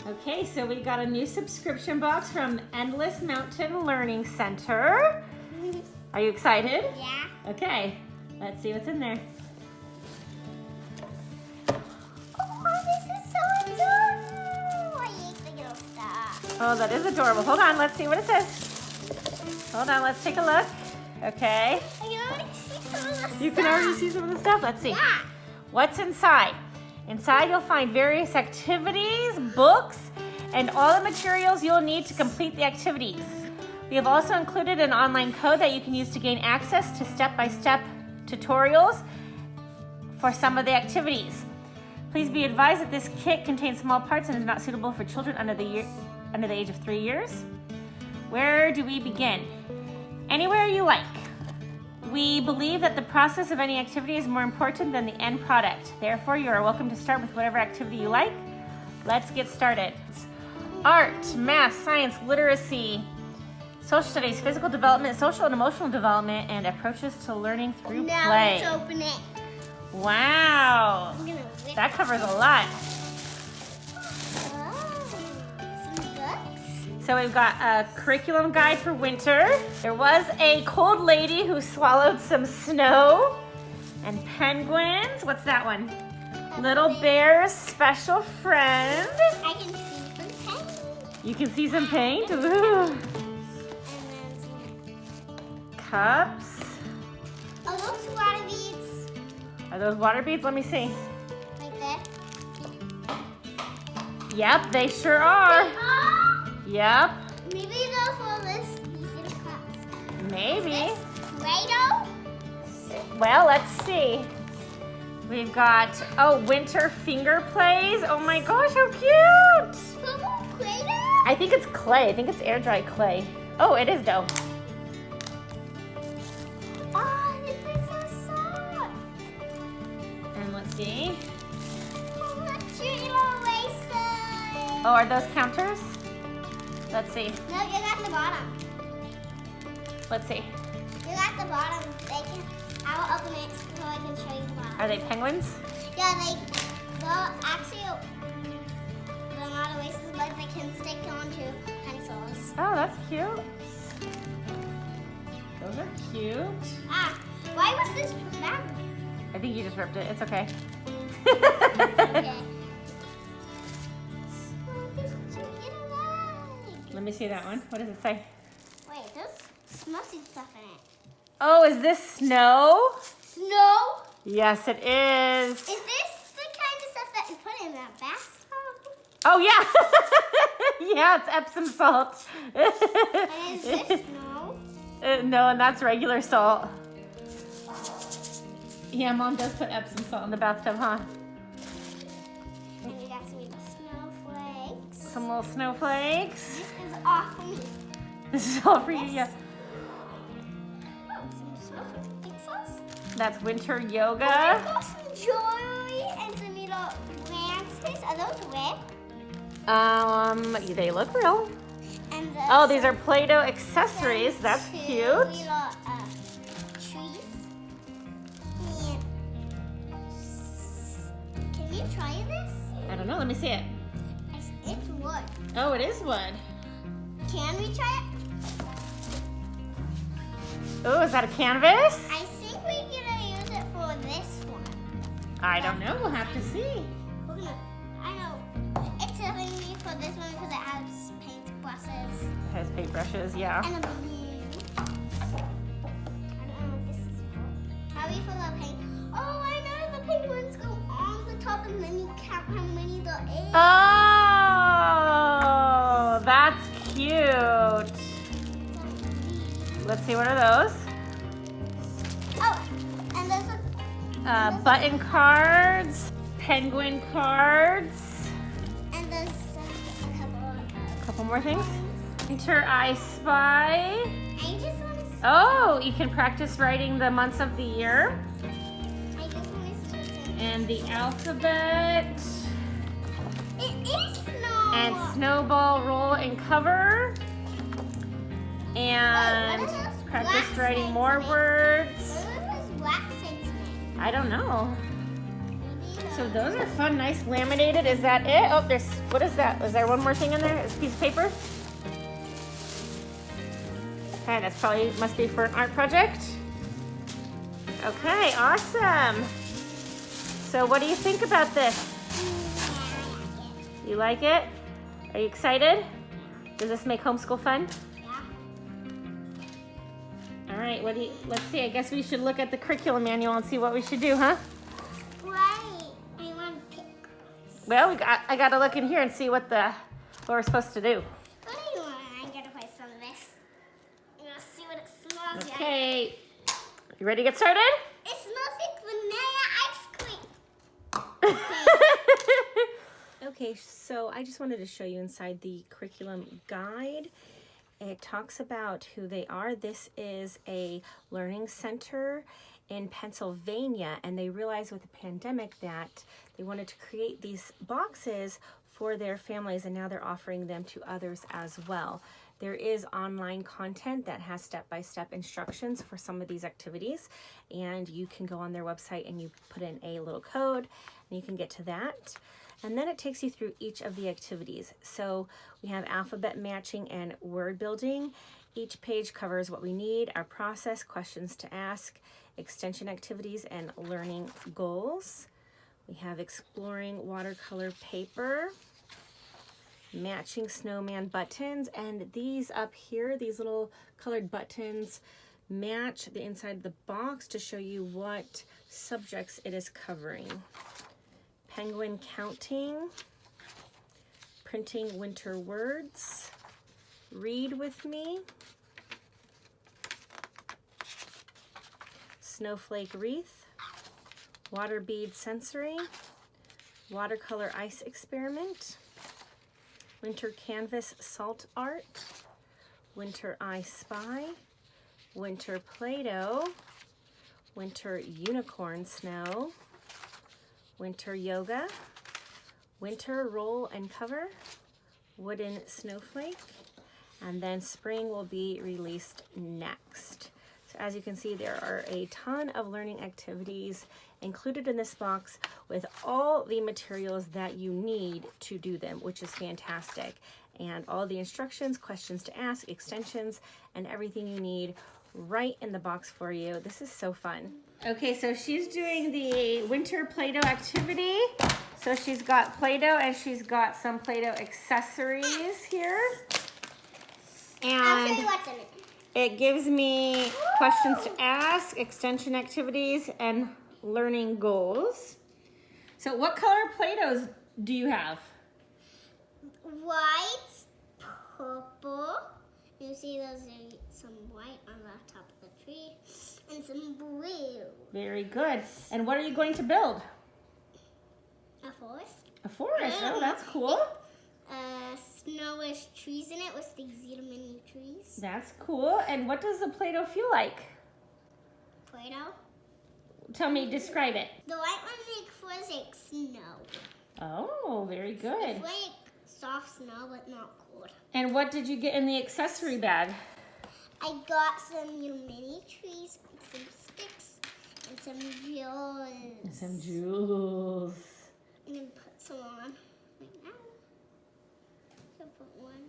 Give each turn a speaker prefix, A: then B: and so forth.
A: Okay, so we got a new subscription box from Endless Mountain Learning Center. Are you excited?
B: Yeah.
A: Okay, let's see what's in there.
B: Oh, this is so adorable. I ate the little stuff.
A: Oh, that is adorable. Hold on, let's see what it says. Hold on, let's take a look. Okay.
B: I can already see some of the stuff.
A: You can already see some of the stuff. Let's see.
B: Yeah.
A: What's inside? Inside you'll find various activities, books, and all the materials you'll need to complete the activities. We have also included an online code that you can use to gain access to step-by-step tutorials for some of the activities. Please be advised that this kit contains small parts and is not suitable for children under the age of 3 years. Where do we begin? Anywhere you like. We believe that the process of any activity is more important than the end product. Therefore, you are welcome to start with whatever activity you like. Let's get started. Art, math, science, literacy, social studies, physical development, social and emotional development, and approaches to learning through
B: Now
A: play.
B: let's open it.
A: Wow,
B: I'm gonna rip
A: that covers a lot.
B: some books.
A: So we've got a curriculum guide for winter. There was a cold lady who swallowed some snow. And penguins, what's that one? Little Bear's special friend.
B: I can see some paint.
A: You can see some paint. Ooh.
B: And then
A: Cups.
B: some. Oh, those water beads.
A: Are those water beads? Let me see.
B: Like that.
A: Yep, they sure are. Yep,
B: Maybe they'll for these little cups.
A: maybe.
B: This Play-Doh.
A: Well, let's see. We've got, oh, winter finger plays. Oh my gosh, how cute.
B: Purple Play-Doh.
A: I think it's clay. I think it's air dry clay. Oh, it is dough.
B: Oh, this is so soft.
A: And let's see.
B: Oh, look, your little erasers.
A: Oh, are those counters? Let's see.
B: No, you got the bottom.
A: Let's see.
B: You got the bottom. I will open it so I can show you the bottom.
A: Are they penguins?
B: Yeah, they'll actually, they're not erasers, but they can stick onto pencils.
A: Oh, that's cute. Those are cute.
B: Ah, why was this that?
A: I think you just ripped it. It's okay.
B: Okay. So this is what you get a bag.
A: Let me see that one. What does it say?
B: Wait, there's smushy stuff in it.
A: Oh, is this snow?
B: Snow?
A: Yes, it is.
B: Is this the kind of stuff that you put in that bathtub?
A: Oh, yeah. Yeah, it's Epsom salt.
B: And is this snow?
A: No, and that's regular salt. Yeah, Mom does put Epsom salt in the bathtub, huh?
B: And we got some little snowflakes.
A: Some little snowflakes.
B: This is all for me.
A: This is all for you, yeah.
B: Oh, some snowflake pixels.
A: That's winter
B: Oh,
A: yoga.
B: I got some jewelry and some little landscapes. Are those red?
A: They look real.
B: And
A: Oh, these are Play-Doh accessories. That's
B: two
A: cute.
B: little trees. And can you try this?
A: I don't know. Let me see it.
B: It's wood.
A: Oh, it is wood.
B: Can we try it?
A: Oh, is that a canvas?
B: I think we're gonna use it for this one.
A: I don't know. We'll have to see.
B: We're gonna. I know. It's telling me for this one because it has paint brushes
A: It has paintbrushes, yeah.
B: and a balloon. I don't know what this is for. How do you fill out paint? Oh, I know the penguins go on the top and then you count how many there is.
A: Oh, that's cute. Let's see, what are those?
B: Oh, and there's a
A: Button cards, penguin cards,
B: and there's a
A: couple more things. Winter I Spy.
B: I just want to.
A: Oh, you can practice writing the months of the year.
B: I just want to see what's in it.
A: And the alphabet.
B: It is snow.
A: And snowball roll and cover. And
B: Wait, what are those
A: practice
B: black
A: writing
B: things
A: more
B: made?
A: words.
B: What are those black things made?
A: I don't know.
B: Maybe
A: So those are fun, nice laminated. Is that it? Oh, there's What is that? Is there one more thing in there? Is a piece of paper? Okay, that's probably, must be for an art project. Okay, awesome. So what do you think about this? You like it? Are you excited? Does this make homeschool fun?
B: Yeah.
A: All right, let's see. I guess we should look at the curriculum manual and see what we should do, huh?
B: Right. I want to pick.
A: Well, I got to look in here and see what we're supposed to do.
B: What do you want? I'm going to play some of this. I'm going to see what it smells like.
A: Okay. You ready to get started?
B: It smells like vanilla ice cream.
C: Okay, so I just wanted to show you inside the curriculum guide. It talks about who they are. This is a learning center in Pennsylvania, and they realized with the pandemic that they wanted to create these boxes for their families, and now they're offering them to others as well. There is online content that has step-by-step instructions for some of these activities, and you can go on their website and you put in a little code and you can get to that. And then it takes you through each of the activities. So we have alphabet matching and word building. Each page covers what we need, our process, questions to ask, extension activities, and learning goals. We have exploring watercolor paper, matching snowman buttons, and these up here, these little colored buttons, match the inside of the box to show you what subjects it is covering. Penguin counting, printing winter words, read with me, snowflake wreath, water bead sensory, watercolor ice experiment, winter canvas salt art, winter I spy, winter Play-Doh, winter unicorn snow, winter yoga, winter roll and cover, wooden snowflake, and then spring will be released next. So as you can see, there are a ton of learning activities included in this box with all the materials that you need to do them, which is fantastic. And all the instructions, questions to ask, extensions, and everything you need right in the box for you. This is so fun.
A: Okay, so she's doing the winter Play-Doh activity. So she's got Play-Doh and she's got some Play-Doh accessories here.
B: I'll show you
A: And
B: what's in it.
A: it gives me questions to ask, extension activities, and learning goals. So what color Play-Dohs do you have?
B: White, purple. You see there's some white on the top of the tree and some blue.
A: Very good. And what are you going to build?
B: A forest.
A: A forest. Oh, that's cool.
B: Snowish trees in it with these little mini trees.
A: That's cool. And what does the Play-Doh feel like?
B: Play-Doh.
A: Tell me, describe it.
B: The white one feels like snow.
A: Oh, very good.
B: It's like soft snow, but not cold.
A: And what did you get in the accessory bag?
B: I got some little mini trees, some sticks, and some jewels.
A: Some jewels.
B: I'm gonna put some on right now. So put one